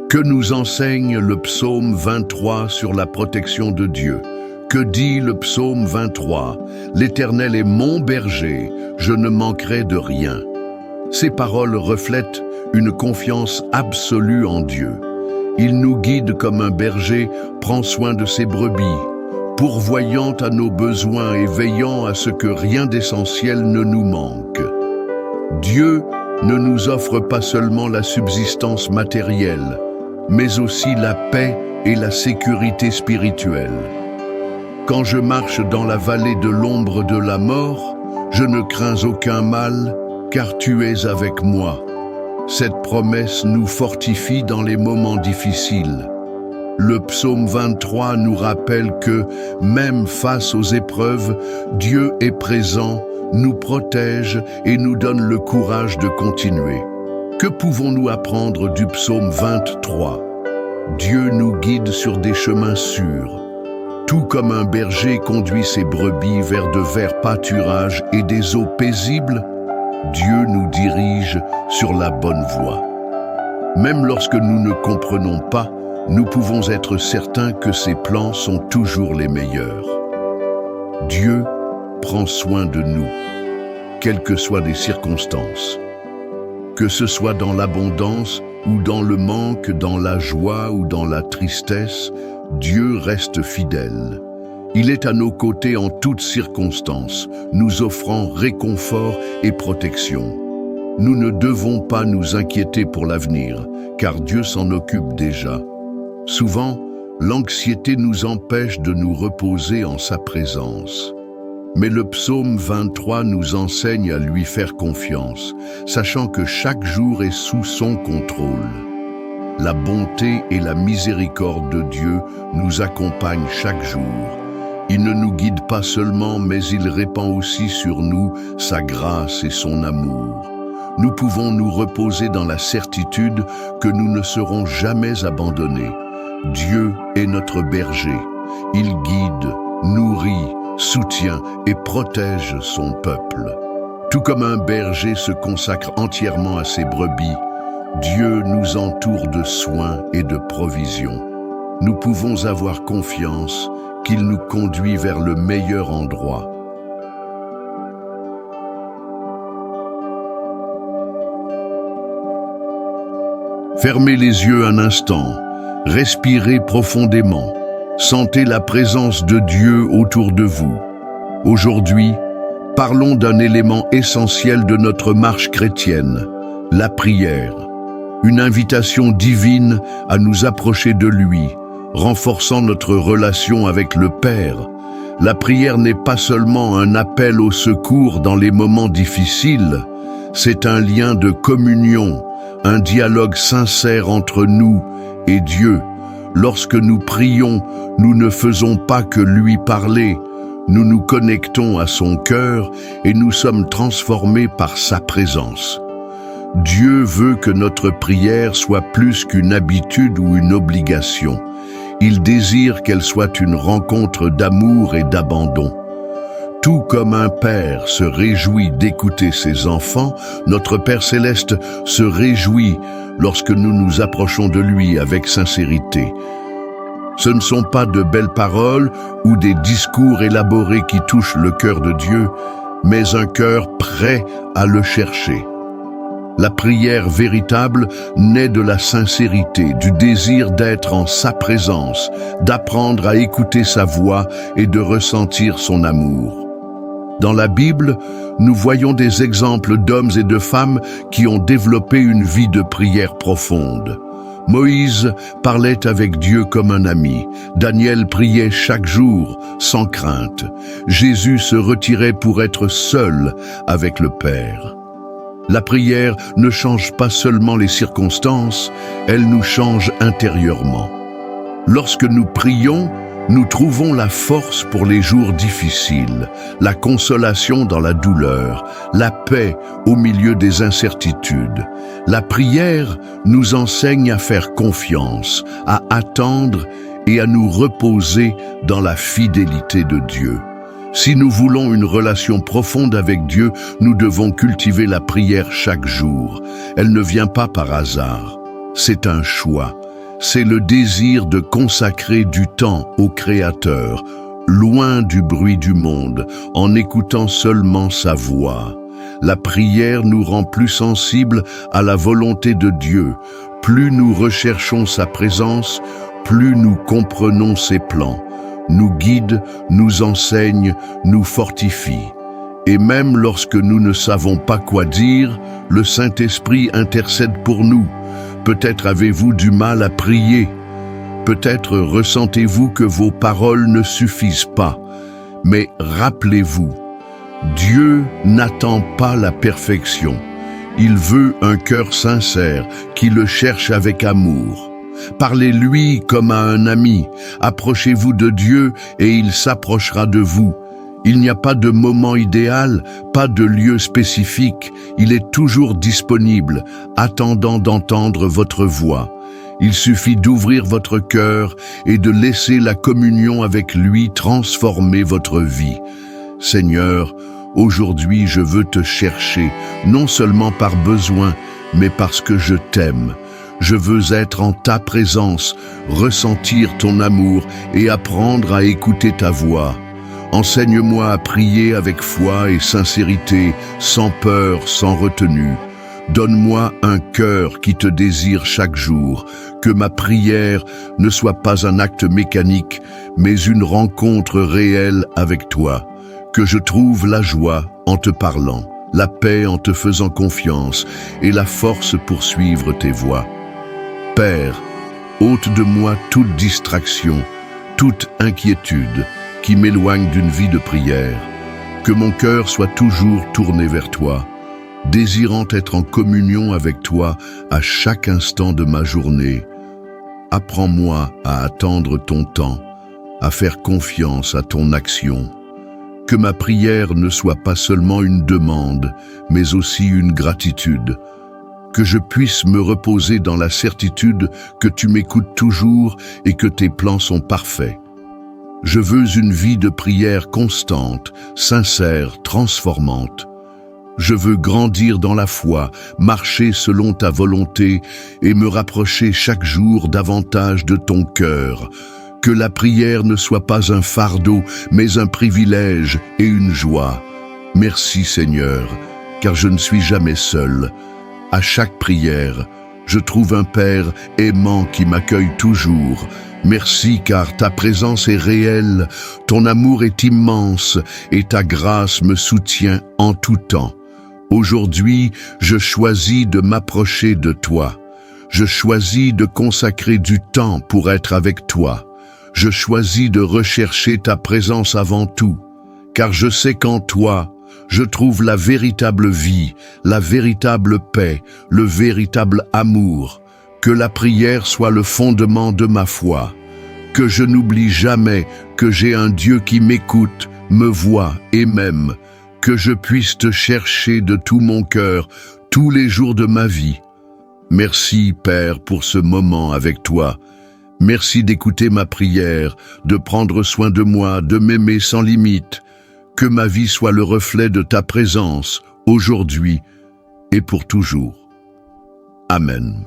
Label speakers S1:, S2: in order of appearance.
S1: Que nous enseigne le psaume 23 sur la protection de Dieu? Que dit le psaume 23? L'Éternel est mon berger, je ne manquerai de rien. Ces paroles reflètent une confiance absolue en Dieu. Il nous guide comme un berger prend soin de ses brebis, pourvoyant à nos besoins et veillant à ce que rien d'essentiel ne nous manque. Dieu ne nous offre pas seulement la subsistance matérielle, mais aussi la paix et la sécurité spirituelle. Quand je marche dans la vallée de l'ombre de la mort, je ne crains aucun mal, car tu es avec moi. Cette promesse nous fortifie dans les moments difficiles. Le psaume 23 nous rappelle que, même face aux épreuves, Dieu est présent, nous protège et nous donne le courage de continuer. Que pouvons-nous apprendre du psaume 23? Dieu nous guide sur des chemins sûrs. Tout comme un berger conduit ses brebis vers de verts pâturages et des eaux paisibles, Dieu nous dirige sur la bonne voie. Même lorsque nous ne comprenons pas, nous pouvons être certains que ses plans sont toujours les meilleurs. Dieu prend soin de nous, quelles que soient les circonstances. Que ce soit dans l'abondance ou dans le manque, dans la joie ou dans la tristesse, Dieu reste fidèle. Il est à nos côtés en toutes circonstances, nous offrant réconfort et protection. Nous ne devons pas nous inquiéter pour l'avenir, car Dieu s'en occupe déjà. Souvent, l'anxiété nous empêche de nous reposer en sa présence. Mais le psaume 23 nous enseigne à lui faire confiance, sachant que chaque jour est sous son contrôle. La bonté et la miséricorde de Dieu nous accompagnent chaque jour. Il ne nous guide pas seulement, mais il répand aussi sur nous sa grâce et son amour. Nous pouvons nous reposer dans la certitude que nous ne serons jamais abandonnés. Dieu est notre berger. Il guide, nourrit, soutient et protège son peuple. Tout comme un berger se consacre entièrement à ses brebis, Dieu nous entoure de soins et de provisions. Nous pouvons avoir confiance qu'il nous conduit vers le meilleur endroit. Fermez les yeux un instant, respirez profondément, sentez la présence de Dieu autour de vous. Aujourd'hui, parlons d'un élément essentiel de notre marche chrétienne, la prière. Une invitation divine à nous approcher de lui, renforçant notre relation avec le Père. La prière n'est pas seulement un appel au secours dans les moments difficiles, c'est un lien de communion, un dialogue sincère entre nous et Dieu. Lorsque nous prions, nous ne faisons pas que lui parler, nous nous connectons à son cœur et nous sommes transformés par sa présence. Dieu veut que notre prière soit plus qu'une habitude ou une obligation. Il désire qu'elle soit une rencontre d'amour et d'abandon. Tout comme un père se réjouit d'écouter ses enfants, notre Père céleste se réjouit lorsque nous nous approchons de lui avec sincérité. Ce ne sont pas de belles paroles ou des discours élaborés qui touchent le cœur de Dieu, mais un cœur prêt à le chercher. La prière véritable naît de la sincérité, du désir d'être en sa présence, d'apprendre à écouter sa voix et de ressentir son amour. Dans la Bible, nous voyons des exemples d'hommes et de femmes qui ont développé une vie de prière profonde. Moïse parlait avec Dieu comme un ami. Daniel priait chaque jour, sans crainte. Jésus se retirait pour être seul avec le Père. La prière ne change pas seulement les circonstances, elle nous change intérieurement. Lorsque nous prions, nous trouvons la force pour les jours difficiles, la consolation dans la douleur, la paix au milieu des incertitudes. La prière nous enseigne à faire confiance, à attendre et à nous reposer dans la fidélité de Dieu. Si nous voulons une relation profonde avec Dieu, nous devons cultiver la prière chaque jour. Elle ne vient pas par hasard, c'est un choix. c'est le désir de consacrer du temps au Créateur, loin du bruit du monde, en écoutant seulement sa voix. La prière nous rend plus sensibles à la volonté de Dieu. Plus nous recherchons sa présence, plus nous comprenons ses plans, nous guide, nous enseigne, nous fortifie. Et même lorsque nous ne savons pas quoi dire, le Saint-Esprit intercède pour nous. Peut-être avez-vous du mal à prier. Peut-être ressentez-vous que vos paroles ne suffisent pas. Mais rappelez-vous, Dieu n'attend pas la perfection. Il veut un cœur sincère qui le cherche avec amour. Parlez-lui comme à un ami. Approchez-vous de Dieu et il s'approchera de vous. Il n'y a pas de moment idéal, pas de lieu spécifique. Il est toujours disponible, attendant d'entendre votre voix. Il suffit d'ouvrir votre cœur et de laisser la communion avec lui transformer votre vie. Seigneur, aujourd'hui je veux te chercher, non seulement par besoin, mais parce que je t'aime. Je veux être en ta présence, ressentir ton amour et apprendre à écouter ta voix. Enseigne-moi à prier avec foi et sincérité, sans peur, sans retenue. Donne-moi un cœur qui te désire chaque jour, que ma prière ne soit pas un acte mécanique, mais une rencontre réelle avec toi. Que je trouve la joie en te parlant, la paix en te faisant confiance et la force pour suivre tes voies. Père, ôte de moi toute distraction, toute inquiétude qui m'éloigne d'une vie de prière. Que mon cœur soit toujours tourné vers toi, désirant être en communion avec toi à chaque instant de ma journée. Apprends-moi à attendre ton temps, à faire confiance à ton action. Que ma prière ne soit pas seulement une demande, mais aussi une gratitude. Que je puisse me reposer dans la certitude que tu m'écoutes toujours et que tes plans sont parfaits. Je veux une vie de prière constante, sincère, transformante. Je veux grandir dans la foi, marcher selon ta volonté et me rapprocher chaque jour davantage de ton cœur. Que la prière ne soit pas un fardeau, mais un privilège et une joie. Merci Seigneur, car je ne suis jamais seul. À chaque prière, je trouve un Père aimant qui m'accueille toujours. Merci car ta présence est réelle, ton amour est immense et ta grâce me soutient en tout temps. Aujourd'hui, je choisis de m'approcher de toi. Je choisis de consacrer du temps pour être avec toi. Je choisis de rechercher ta présence avant tout, car je sais qu'en toi, je trouve la véritable vie, la véritable paix, le véritable amour. Que la prière soit le fondement de ma foi. Que je n'oublie jamais que j'ai un Dieu qui m'écoute, me voit et m'aime. Que je puisse te chercher de tout mon cœur, tous les jours de ma vie. Merci, Père, pour ce moment avec toi. Merci d'écouter ma prière, de prendre soin de moi, de m'aimer sans limite. Que ma vie soit le reflet de ta présence, aujourd'hui et pour toujours. Amen.